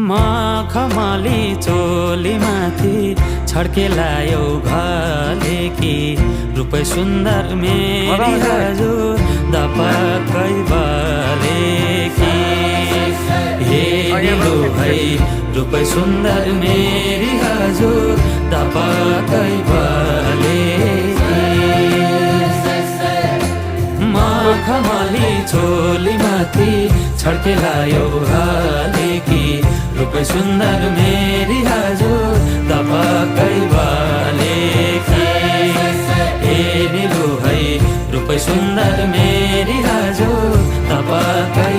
मखमली चोली माथि छड्केलायो घले कि रूपै सुन्दर मेरी हजुर दपक्कै बले कि हे दिलो है रूपै सुन्दर मेरी हजुर दपक्कै बले मखमली चोली माथि छड्केलायो घले कि रूपै सुन्दर मेरी हजुर दपक्कै बले कि हे दिलो है रूपै सुन्दर मेरी हजुर दपक्कै